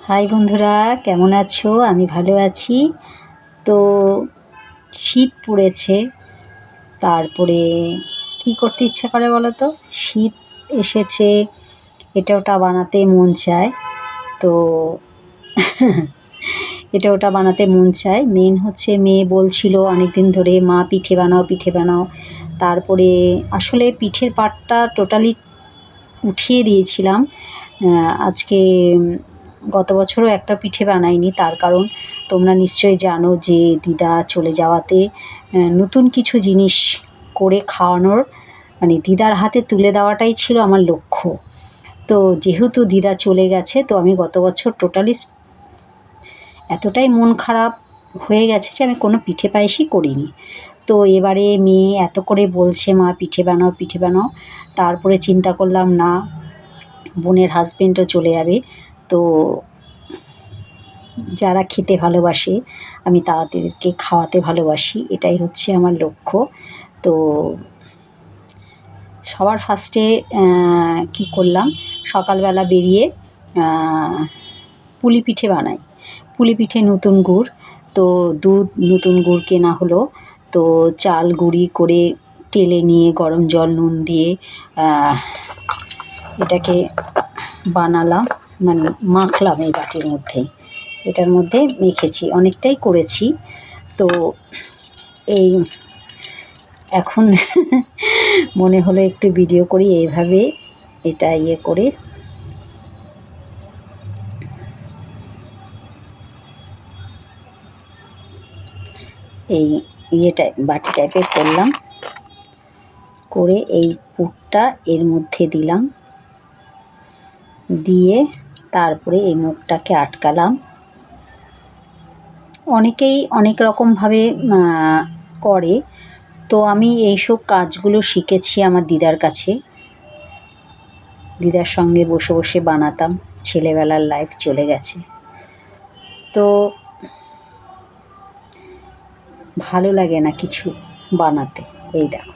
High বন্ধুরা, কেমন আছো? আমি ভালো আছি। তো শীত পড়েছে, তারপরে কি করতে ইচ্ছা করে বলো তো? শীত এসেছে, এটা ওটা বানাতে মন চায়। তো এটা ওটা বানাতে মন চায়। মেন হচ্ছে মেয়ে বলছিল অনেক দিন ধরে, মা পিঠে বানাও পিঠে বানাও। তারপরে আসলে পিঠের পাটটা টোটালি উঠিয়ে দিয়েছিলাম। আজকে গত বছরও একটা পিঠে বানাইনি, তার কারণ তোমরা নিশ্চয়ই জানো যে দিদা চলে যাওয়াতে নতুন কিছু জিনিস করে খাওয়ানোর, মানে দিদার হাতে তুলে দেওয়াটাই ছিল আমার লক্ষ্য। তো যেহেতু দিদা চলে গেছে, তো আমি গত বছর টোটালি এতটাই মন খারাপ হয়ে গেছে যে আমি কোনো পিঠে পায়েসই করিনি। তো এবারে মেয়ে এত করে বলছে, মা পিঠে বানাও পিঠে বানাও। তারপরে চিন্তা করলাম না, বোনের হাজবেন্ডও চলে যাবে, তো যারা খেতে ভালোবাসে আমি তাদেরকে খাওয়াতে ভালোবাসি, এটাই হচ্ছে আমার লক্ষ্য। তো সবার ফার্স্টে কী করলাম, সকালবেলা বেরিয়ে পুলি পিঠে বানাই। পুলি পিঠে নতুন গুড়, তো দুধ নতুন গুড় কেনা হলো। তো চাল গুঁড়ি করে টেলে নিয়ে গরম জল নুন দিয়ে এটাকে বানালাম, মানে মাখলাম এই বাটির মধ্যে। এটার মধ্যে মেখেছি, অনেকটাই করেছি। তো এই এখন মনে হলো একটু ভিডিও করি, এইভাবে এটা ইয়ে করে এই ইয়েটা বাটি টাইপের করলাম, করে এই পুরটা এর মধ্যে দিলাম, দিয়ে তারপরে এই মুখটাকে আটকালাম। অনেকেই অনেক রকমভাবে করে, তো আমি এইসব কাজগুলো শিখেছি আমার দিদার কাছে। দিদার সঙ্গে বসে বসে বানাতাম, ছেলেবেলার লাইফ চলে গেছে। তো ভালো লাগে না কিছু বানাতে। এই দেখো,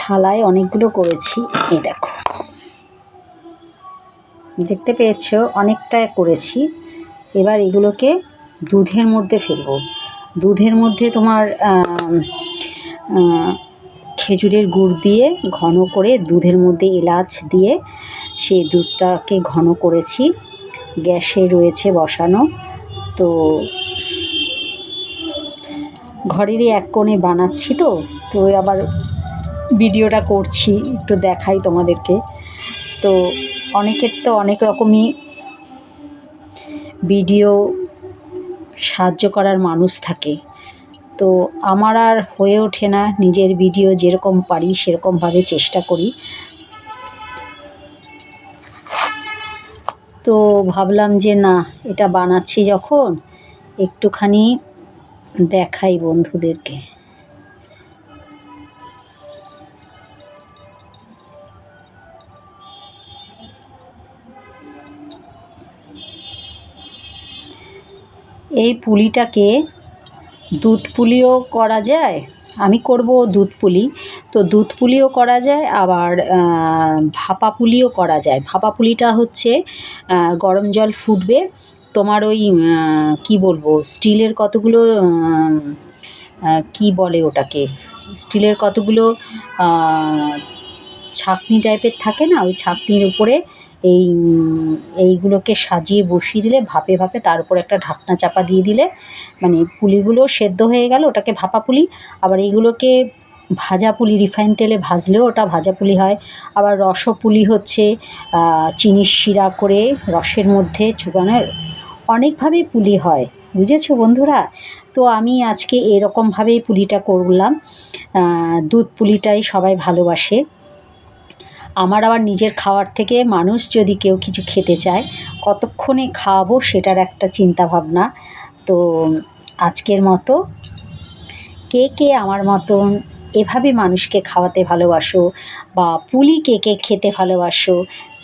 থালায় অনেকগুলো করেছি, এই দেখো, দেখতে পেয়েছো অনেকটা করেছি। এবার এগুলোকে দুধের মধ্যে ফেলবো। দুধের মধ্যে তোমার খেজুরের গুড় দিয়ে ঘন করে, দুধের মধ্যে এলাচ দিয়ে সেই দুধটাকে ঘন করেছি। গ্যাসে রয়েছে বসানো, তো ঘরেরই এক কোণে বানাচ্ছি। তো তো আবার ভিডিওটা করছি, একটু দেখাই তোমাদেরকে। তো অনেকের তো অনেক রকমই ভিডিও সাহায্য করার মানুষ থাকে, তো আমার আর হয়ে ওঠে না, নিজের ভিডিও যেরকম পারি সেরকমভাবে চেষ্টা করি। তো ভাবলাম যে না, এটা বানাচ্ছি যখন একটুখানি দেখাই বন্ধুদেরকে। এই পুলিটাকে দুধ পুলিও করা যায়, আমি করব দুধ পুলি। তো দুধ পুলিও করা যায়, আবার ভাপা পুলিও করা যায়। ভাপা পুলিটা হচ্ছে গরম জল ফুটবে, তোমার ওই কী বলবো, স্টিলের কতগুলো কি বলে ওটাকে, স্টিলের কতগুলো ছাঁকনি টাইপের থাকে না, ওই ছাঁকনির উপরে এইগুলোকে সাজিয়ে বসিয়ে দিলে ভাপে ভাপে, তার উপর একটা ঢাকনা চাপা দিয়ে দিলে মানে পুলিগুলো সেদ্ধ হয়ে গেল, ওটাকে ভাপা পুলি। আবার এইগুলোকে ভাজা পুলি, রিফাইন তেলে ভাজলেও ওটা ভাজা পুলি হয়। আবার রসপুলি হচ্ছে চিনির শিরা করে রসের মধ্যে চুবানোর, অনেকভাবেই পুলি হয়, বুঝেছো বন্ধুরা? তো আমি আজকে এরকমভাবেই পুলিটা করলাম। দুধ পুলিটাই সবাই ভালোবাসে। আমার আবার নিজের খাওয়ার থেকে মানুষ যদি কেউ কিছু খেতে চায়, কতক্ষণে খাওয়াবো সেটার একটা চিন্তা ভাবনা। তো আজকের মতো, কে কে আমার মতন এভাবে মানুষকে খাওয়াতে ভালোবাসো, বা পুলি কে কে খেতে ভালোবাসো?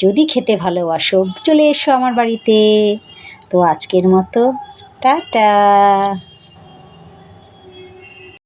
যদি খেতে ভালোবাসো চলে এসো আমার বাড়িতে। তো আজকের মতো টাটা।